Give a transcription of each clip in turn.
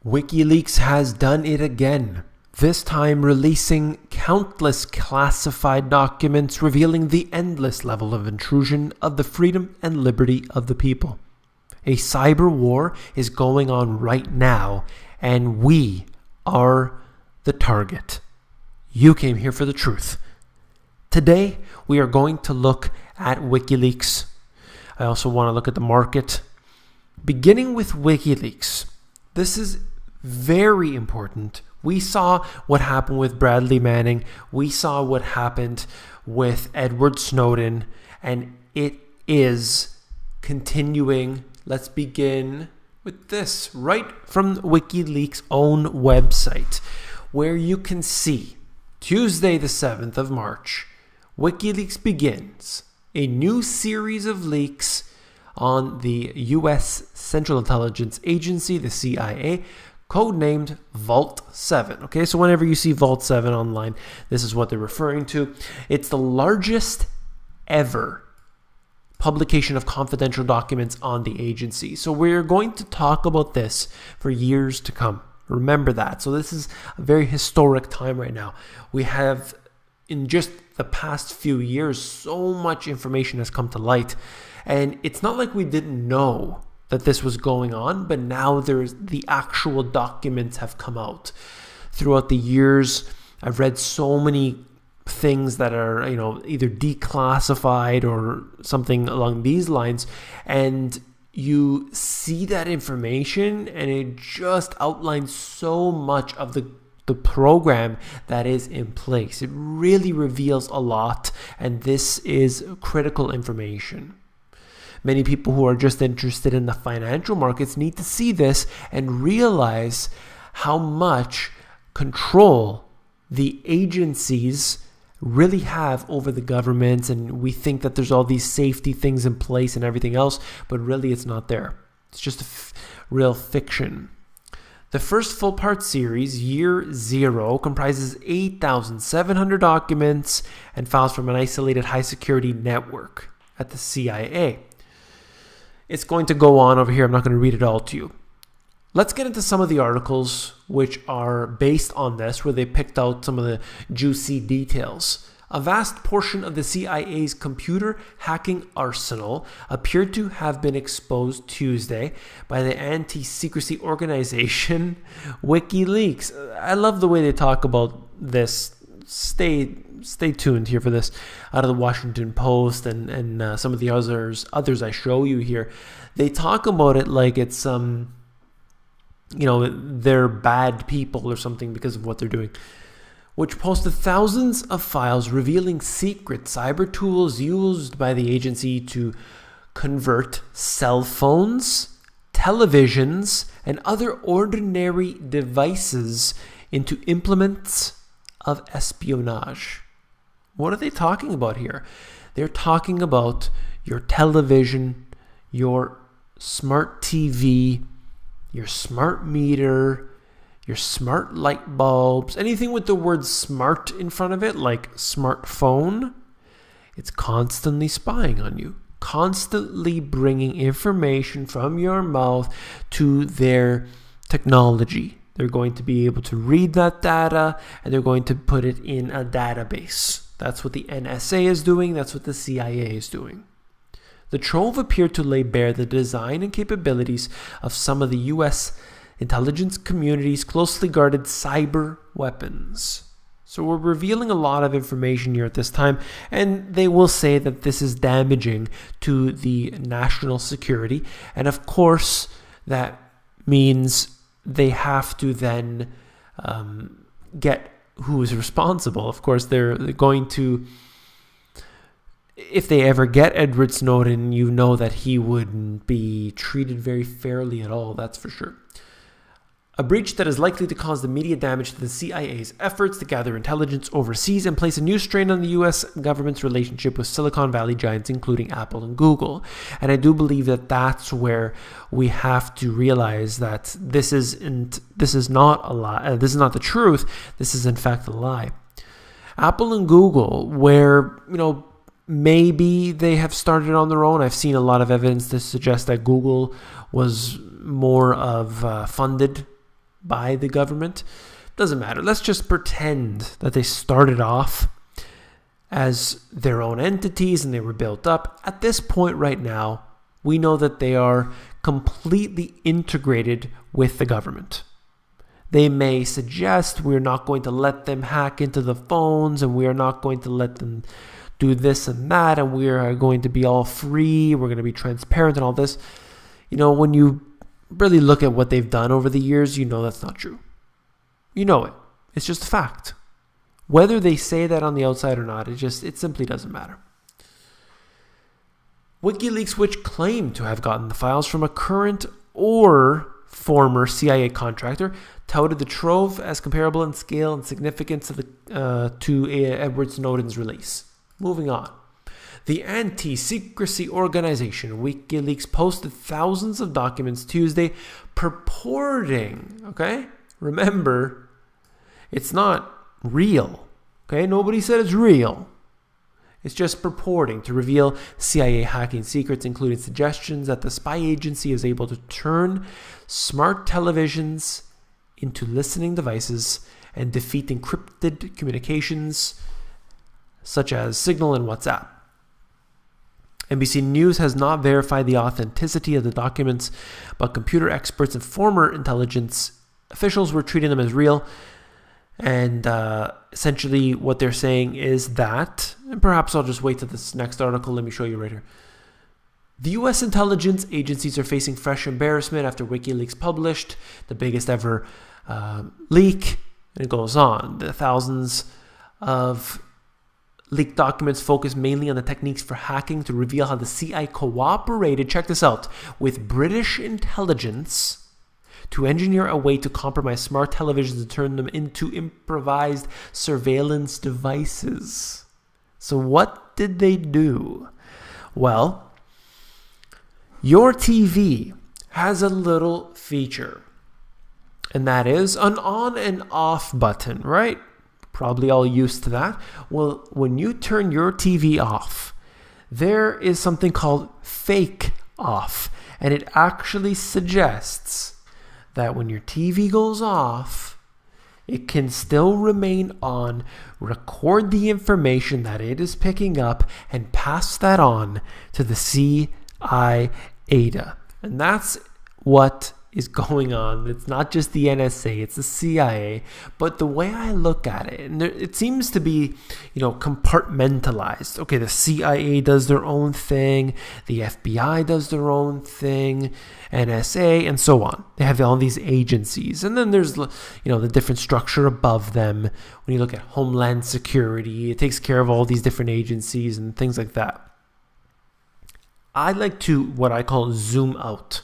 Wikileaks has done it again, this time releasing countless classified documents revealing the endless level of intrusion of the freedom and liberty of the people. A cyber war is going on right now, and we are the target. You came here for the truth. Today, we are going to look at Wikileaks. I also want to look at the market. Beginning with Wikileaks, this is very important. We saw what happened with Bradley Manning. We saw what happened with Edward Snowden, and it is continuing. Let's begin with this right from Wikileaks' own website, where you can see Tuesday, the 7th of March, Wikileaks begins a new series of leaks on the U.S. Central Intelligence Agency, the CIA, codenamed Vault 7. Okay, so whenever you see Vault 7 online, this is what they're referring to. It's the largest ever publication of confidential documents on the agency. So we're going to talk about this for years to come. Remember that. So this is a very historic time right now. We have, in just the past few years, so much information has come to light. And it's not like we didn't know that this was going on, but now the actual documents have come out. Throughout the years, I've read so many things that are, either declassified or something along these lines, and you see that information and it just outlines so much of the program that is in place. It really reveals a lot, and this is critical information. Many people who are just interested in the financial markets need to see this and realize how much control the agencies really have over the governments. And we think that there's all these safety things in place and everything else, but really it's not there. It's just real fiction. The first full part series, Year Zero, comprises 8,700 documents and files from an isolated high security network at the CIA. It's going to go on over here. I'm not going to read it all to you. Let's get into some of the articles which are based on this, where they picked out some of the juicy details. A vast portion of the CIA's computer hacking arsenal appeared to have been exposed Tuesday by the anti-secrecy organization Wikileaks. I love the way they talk about this. Stay tuned here for this. Out of the Washington Post and some of the others I show you here, they talk about it like it's they're bad people or something because of what they're doing, which posted thousands of files revealing secret cyber tools used by the agency to convert cell phones, televisions, and other ordinary devices into implements of espionage. What are they talking about here? They're talking about your television, your smart TV, your smart meter, your smart light bulbs, anything with the word smart in front of it, like smartphone. It's constantly spying on you, constantly bringing information from your mouth to their technology. They're going to be able to read that data, and they're going to put it in a database. That's what the NSA is doing. That's what the CIA is doing. The trove appeared to lay bare the design and capabilities of some of the U.S. intelligence community's closely guarded cyber weapons. So we're revealing a lot of information here at this time, and they will say that this is damaging to the national security. And of course, that means they have to then get who is responsible. Of course, they're going to, if they ever get Edward Snowden, you know that he wouldn't be treated very fairly at all, that's for sure. A breach that is likely to cause immediate damage to the CIA's efforts to gather intelligence overseas and place a new strain on the U.S. government's relationship with Silicon Valley giants, including Apple and Google. And I do believe that that's where we have to realize that this is not a lie. This is not the truth. This is in fact a lie. Apple and Google, where maybe they have started on their own. I've seen a lot of evidence to suggest that Google was more of funded by the government. Doesn't matter. Let's just pretend that they started off as their own entities and they were built up. At this point right now, we know that they are completely integrated with the government. They may suggest we're not going to let them hack into the phones and we are not going to let them do this and that and we are going to be all free, we're going to be transparent and all this. You know, when you really look at what they've done over the years, you know that's not true. You know it. It's just a fact. Whether they say that on the outside or not, it simply doesn't matter. Wikileaks, which claimed to have gotten the files from a current or former CIA contractor, touted the trove as comparable in scale and significance to Edward Snowden's release. Moving on. The anti-secrecy organization WikiLeaks posted thousands of documents Tuesday purporting, okay? Remember, it's not real, okay? Nobody said it's real. It's just purporting to reveal CIA hacking secrets, including suggestions that the spy agency is able to turn smart televisions into listening devices and defeat encrypted communications such as Signal and WhatsApp. NBC News has not verified the authenticity of the documents, but computer experts and former intelligence officials were treating them as real. And essentially what they're saying is that, and perhaps I'll just wait till this next article, let me show you right here. The U.S. intelligence agencies are facing fresh embarrassment after WikiLeaks published the biggest ever leak. And it goes on. The thousands of leaked documents focus mainly on the techniques for hacking to reveal how the CIA cooperated, check this out, with British intelligence to engineer a way to compromise smart televisions and turn them into improvised surveillance devices. So what did they do? Well, your TV has a little feature, and that is an on and off button, right? Probably all used to that. Well, when you turn your TV off, there is something called fake off, and it actually suggests that when your TV goes off, it can still remain on, record the information that it is picking up, and pass that on to the CIA. And that's what is going on. It's not just the NSA, it's the CIA. But the way I look at it, and it seems to be, compartmentalized. Okay, the CIA does their own thing, the FBI does their own thing, NSA, and so on. They have all these agencies. And then there's, the different structure above them. When you look at Homeland Security, it takes care of all these different agencies and things like that. I like to, what I call, zoom out.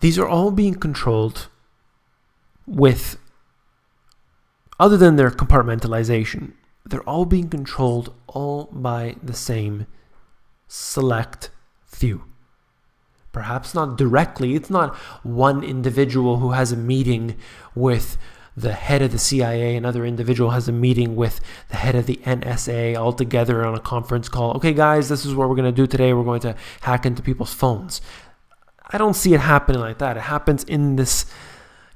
These are all being controlled with, other than their compartmentalization, they're all being controlled all by the same select few. Perhaps not directly. It's not one individual who has a meeting with the head of the CIA, another individual has a meeting with the head of the NSA, all together on a conference call. Okay, guys, this is what we're going to do today. We're going to hack into people's phones. I don't see it happening like that. It happens in this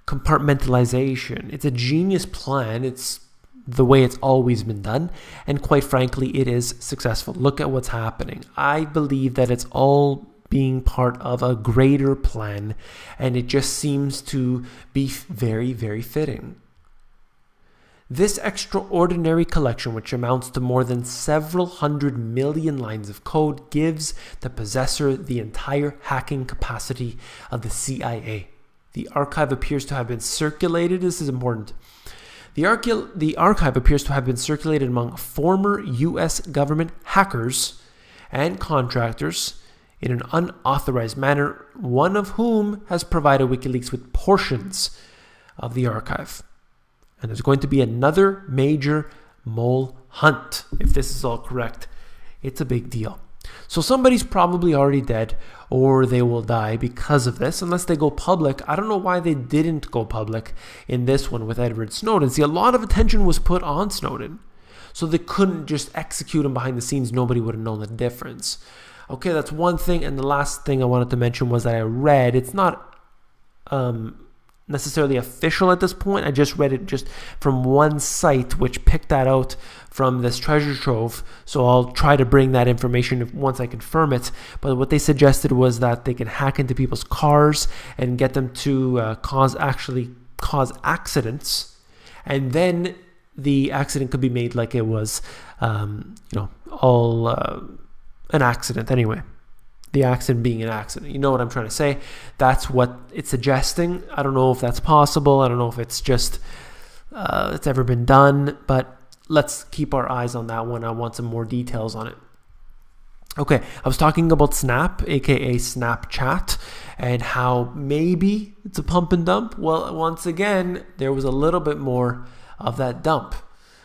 compartmentalization. It's a genius plan. It's the way it's always been done. And quite frankly, it is successful. Look at what's happening. I believe that it's all being part of a greater plan, and it just seems to be very, very fitting. This extraordinary collection, which amounts to more than several 100 million lines of code, gives the possessor the entire hacking capacity of the CIA. The archive appears to have been circulated. This is important. The archive appears to have been circulated among former U.S. government hackers and contractors in an unauthorized manner, one of whom has provided WikiLeaks with portions of the archive. And there's going to be another major mole hunt. If this is all correct, it's a big deal. So somebody's probably already dead, or they will die because of this, unless they go public. I don't know why they didn't go public in this one with Edward Snowden. See, a lot of attention was put on Snowden, so they couldn't just execute him behind the scenes. Nobody would have known the difference. Okay, that's one thing. And the last thing I wanted to mention was that I read, it's not necessarily official at this point. I just read it just from one site which picked that out from this treasure trove. So I'll try to bring that information once I confirm it. But what they suggested was that they can hack into people's cars and get them to cause accidents, and then the accident could be made like it was, all an accident anyway. The accident being an accident. You know what I'm trying to say? That's what it's suggesting. I don't know if that's possible. I don't know if it's just it's ever been done, but let's keep our eyes on that one. I want some more details on it. Okay, I was talking about Snap, aka Snapchat, and how maybe it's a pump and dump. Well, once again, there was a little bit more of that dump.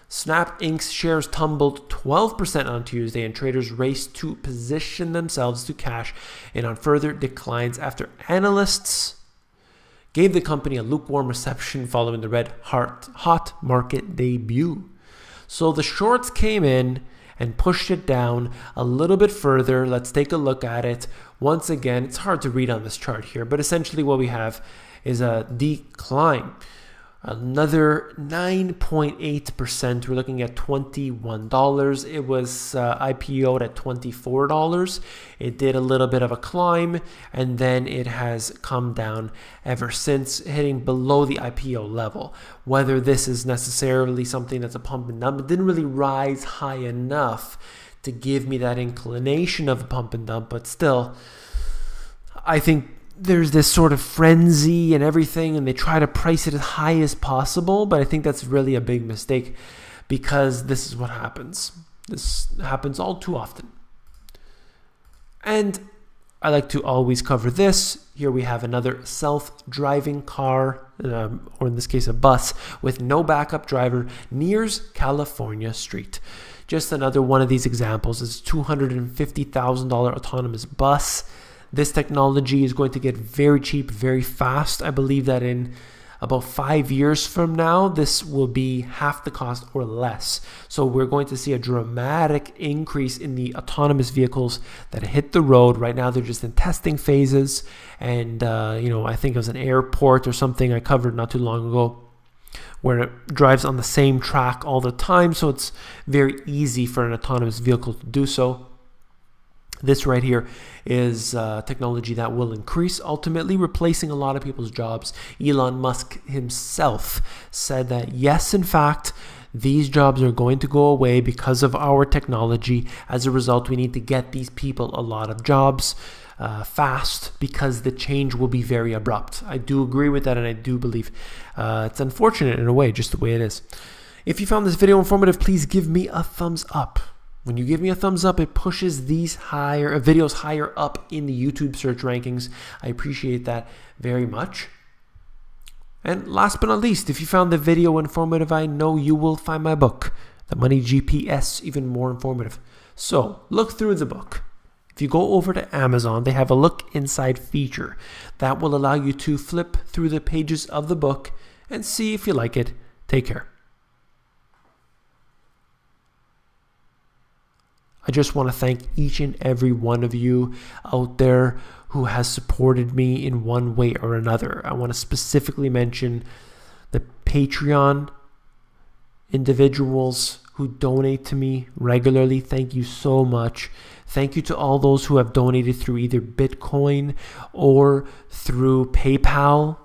Snap Inc.'s shares tumbled 12% on Tuesday, and traders raced to position themselves to cash in on further declines after analysts gave the company a lukewarm reception following the red hot market debut. So the shorts came in and pushed it down a little bit further. Let's take a look at it. Once again, it's hard to read on this chart here, but essentially what we have is a decline. Another 9.8%. We're looking at $21. It was IPO'd at $24. It did a little bit of a climb, and then it has come down ever since, hitting below the IPO level. Whether this is necessarily something that's a pump and dump, it didn't really rise high enough to give me that inclination of a pump and dump, but still, I think there's this sort of frenzy and everything, and they try to price it as high as possible, but I think that's really a big mistake, because this is what happens. This happens all too often. And I like to always cover this. Here we have another self-driving car, or in this case a bus, with no backup driver, nears California street. Just another one of these examples. Is $250,000 autonomous bus. This technology is going to get very cheap very fast. I believe that in about 5 years from now, this will be half the cost or less. So we're going to see a dramatic increase in the autonomous vehicles that hit the road. Right now, they're just in testing phases. And, I think it was an airport or something I covered not too long ago, where it drives on the same track all the time. So it's very easy for an autonomous vehicle to do so. This right here is technology that will increase, ultimately replacing a lot of people's jobs. Elon Musk himself said that, yes, in fact, these jobs are going to go away because of our technology. As a result, we need to get these people a lot of jobs fast, because the change will be very abrupt. I do agree with that, and I do believe it's unfortunate in a way, just the way it is. If you found this video informative, please give me a thumbs up. When you give me a thumbs up, it pushes these videos higher up in the YouTube search rankings. I appreciate that very much. And last but not least, if you found the video informative, I know you will find my book, The Money GPS, even more informative. So look through the book. If you go over to Amazon, they have a look inside feature that will allow you to flip through the pages of the book and see if you like it. Take care. I just want to thank each and every one of you out there who has supported me in one way or another. I want to specifically mention the Patreon individuals who donate to me regularly. Thank you so much. Thank you to all those who have donated through either Bitcoin or through PayPal.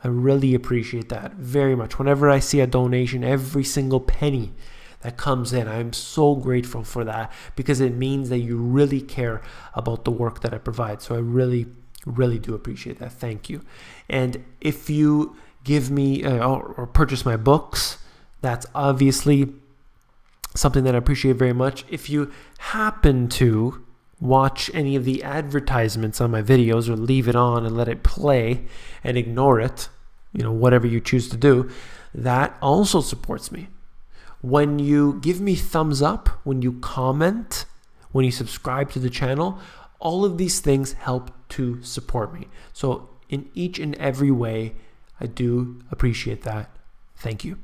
I really appreciate that very much. Whenever I see a donation, every single penny that comes in, I'm so grateful for that, because it means that you really care about the work that I provide. So I really, really do appreciate that. Thank you. And if you give me or purchase my books, that's obviously something that I appreciate very much. If you happen to watch any of the advertisements on my videos, or leave it on and let it play and ignore it, whatever you choose to do, that also supports me. When you give me thumbs up, when you comment, when you subscribe to the channel, all of these things help to support me. So in each and every way, I do appreciate that. Thank you.